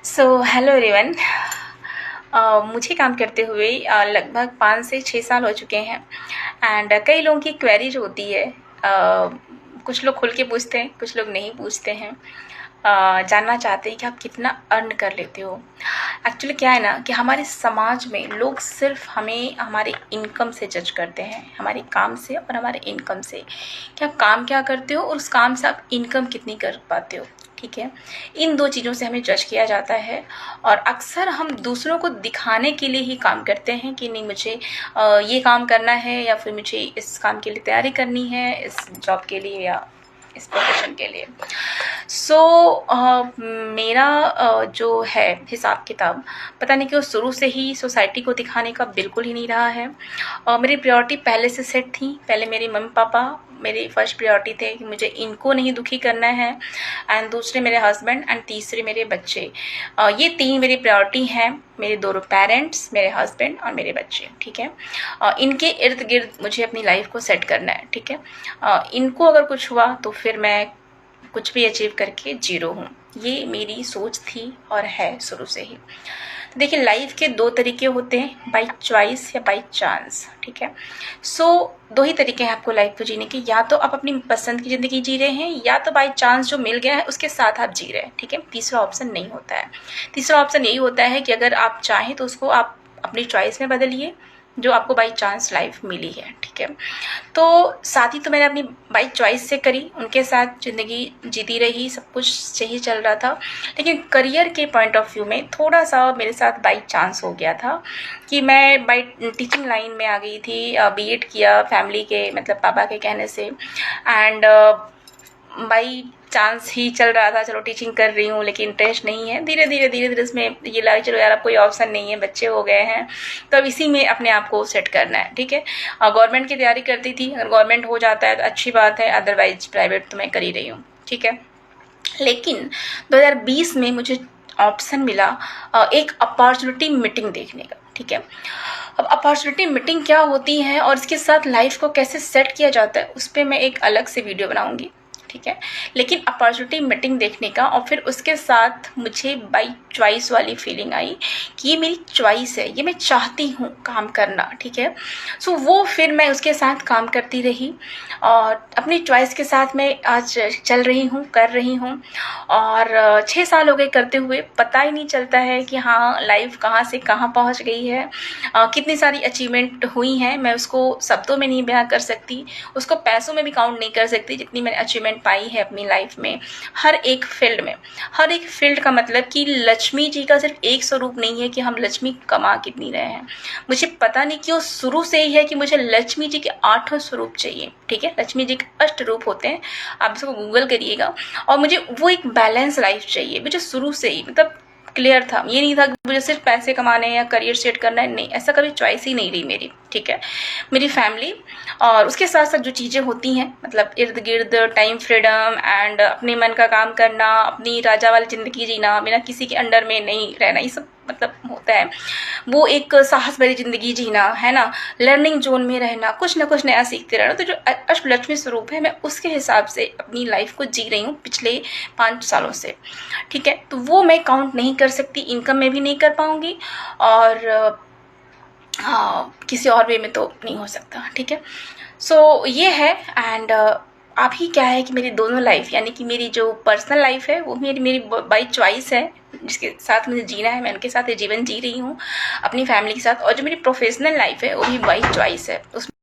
Hello everyone. मुझे काम करते हुए लगभग 5 से 6 साल हो चुके हैं। एंड कई लोगों की क्वेरी जो होती है, कुछ लोग खुल के पूछते हैं, कुछ लोग नहीं पूछते हैं। जानना चाहते हैं कि आप कितना अर्न कर लेते हो। एक्चुअली क्या है ना कि हमारे समाज में लोग सिर्फ हमें हमारे इनकम से जज करते हैं, हमारे काम से और हमारे इनकम से, कि आप काम क्या करते हो और उस काम से आप इनकम कितनी कर पाते हो। ठीक है, इन दो चीज़ों से हमें जज किया जाता है और अक्सर हम दूसरों को दिखाने के लिए ही काम करते हैं कि नहीं, मुझे ये काम करना है या फिर मुझे इस काम के लिए तैयारी करनी है, इस जॉब के लिए या इस प्रोफेशन के लिए। मेरा जो है हिसाब किताब, पता नहीं क्यों शुरू से ही सोसाइटी को दिखाने का बिल्कुल ही नहीं रहा है। मेरी प्रायोरिटी पहले से सेट थी। पहले मेरे मम्मी पापा मेरी फर्स्ट प्रायोरिटी थे कि मुझे इनको नहीं दुखी करना है, एंड दूसरे मेरे हस्बैंड, एंड तीसरे मेरे बच्चे। ये 3 मेरी प्रायोरिटी हैं। मेरे दोनों पेरेंट्स, मेरे हस्बैंड और मेरे बच्चे। ठीक है, इनके इर्द गिर्द मुझे अपनी लाइफ को सेट करना है। ठीक है, इनको अगर कुछ हुआ तो फिर मैं कुछ भी अचीव करके जीरो हूँ। ये मेरी सोच थी और है शुरू से ही। तो देखिए, लाइफ के 2 तरीके होते हैं, बाई चॉइस या बाई चांस। ठीक है, 2 ही तरीके हैं आपको लाइफ को जीने के। या तो आप अपनी पसंद की ज़िंदगी जी रहे हैं, या तो बाई चांस जो मिल गया है उसके साथ आप जी रहे हैं। ठीक है, तीसरा ऑप्शन नहीं होता है। तीसरा ऑप्शन यही होता है कि अगर आप चाहें तो उसको आप अपनी चॉइस में बदलिए, जो आपको बाई चांस लाइफ मिली है। ठीक है, तो शादी तो मैंने अपनी बाई चॉइस से करी, उनके साथ ज़िंदगी जीती रही, सब कुछ सही चल रहा था। लेकिन करियर के पॉइंट ऑफ व्यू में थोड़ा सा मेरे साथ बाई चांस हो गया था कि मैं बाई टीचिंग लाइन में आ गई थी। बीएड किया फैमिली के, मतलब पापा के कहने से, एंड बाई चांस ही चल रहा था। चलो टीचिंग कर रही हूँ, लेकिन इंटरेस्ट नहीं है। धीरे धीरे इसमें ये लगा, चलो यार अब कोई ऑप्शन नहीं है, बच्चे हो गए हैं, तो अब इसी में अपने आप को सेट करना है। ठीक है, गवर्नमेंट की तैयारी करती थी, अगर गवर्नमेंट हो जाता है तो अच्छी बात है, अदरवाइज प्राइवेट तो मैं कर ही रही हूँ। ठीक है, लेकिन 2020 में मुझे ऑप्शन मिला एक अपॉर्चुनिटी मीटिंग देखने का। ठीक है, अब अपॉर्चुनिटी मीटिंग क्या होती है और इसके साथ लाइफ को कैसे सेट किया जाता है, उस पर मैं एक अलग से वीडियो बनाऊंगी। ठीक है, लेकिन अपॉर्चुनिटी मीटिंग देखने का और फिर उसके साथ मुझे बाई चॉइस वाली फीलिंग आई कि ये मेरी चॉइस है, ये मैं चाहती हूँ काम करना। ठीक है, वो फिर मैं उसके साथ काम करती रही और अपनी चॉइस के साथ मैं आज चल रही हूँ, कर रही हूँ। और 6 साल हो गए करते हुए, पता ही नहीं चलता है कि हाँ लाइफ कहाँ से कहाँ पहुँच गई है। कितनी सारी अचीवमेंट हुई हैं, मैं उसको शब्दों में नहीं बयां कर सकती, उसको पैसों में भी काउंट नहीं कर सकती, जितनी मैंने अचीवमेंट पाई है अपनी लाइफ में। हर एक फील्ड में, हर एक फील्ड का मतलब कि लक्ष्मी जी का सिर्फ एक स्वरूप नहीं है कि हम लक्ष्मी कमा कितनी रहे हैं। मुझे पता नहीं क्यों शुरू से ही है कि मुझे लक्ष्मी जी के 8 स्वरूप चाहिए। ठीक है, लक्ष्मी जी के 8 रूप होते हैं, आप इसको गूगल करिएगा। और मुझे वो एक बैलेंस लाइफ चाहिए, मुझे शुरू से ही मतलब क्लियर था। ये नहीं था कि मुझे सिर्फ पैसे कमाने हैं या करियर सेट करना है, नहीं, ऐसा कभी चॉइस ही नहीं रही मेरी। ठीक है, मेरी फैमिली और उसके साथ साथ जो चीज़ें होती हैं, मतलब इर्द गिर्द टाइम फ्रीडम एंड अपने मन का काम करना, अपनी राजा वाली ज़िंदगी जीना, बिना किसी के अंडर में नहीं रहना, ये सब मतलब होता है। वो एक साहस भरी ज़िंदगी जीना है ना, लर्निंग जोन में रहना, कुछ ना कुछ नया सीखते रहना। तो जो अष्टलक्ष्मी स्वरूप है, मैं उसके हिसाब से अपनी लाइफ को जी रही हूँ पिछले 5 सालों से। ठीक है, तो वो मैं काउंट नहीं कर सकती, इनकम में भी नहीं कर पाऊंगी और हाँ किसी और वे में तो नहीं हो सकता। ठीक है, ये है। एंड अभी क्या है कि मेरी दोनों लाइफ, यानी कि मेरी जो पर्सनल लाइफ है वो मेरी बाई चॉइस है, जिसके साथ मुझे जीना है, मैं उनके साथ ये जीवन जी रही हूँ अपनी फैमिली के साथ। और जो मेरी प्रोफेशनल लाइफ है वो भी बाई चॉइस है, उसमें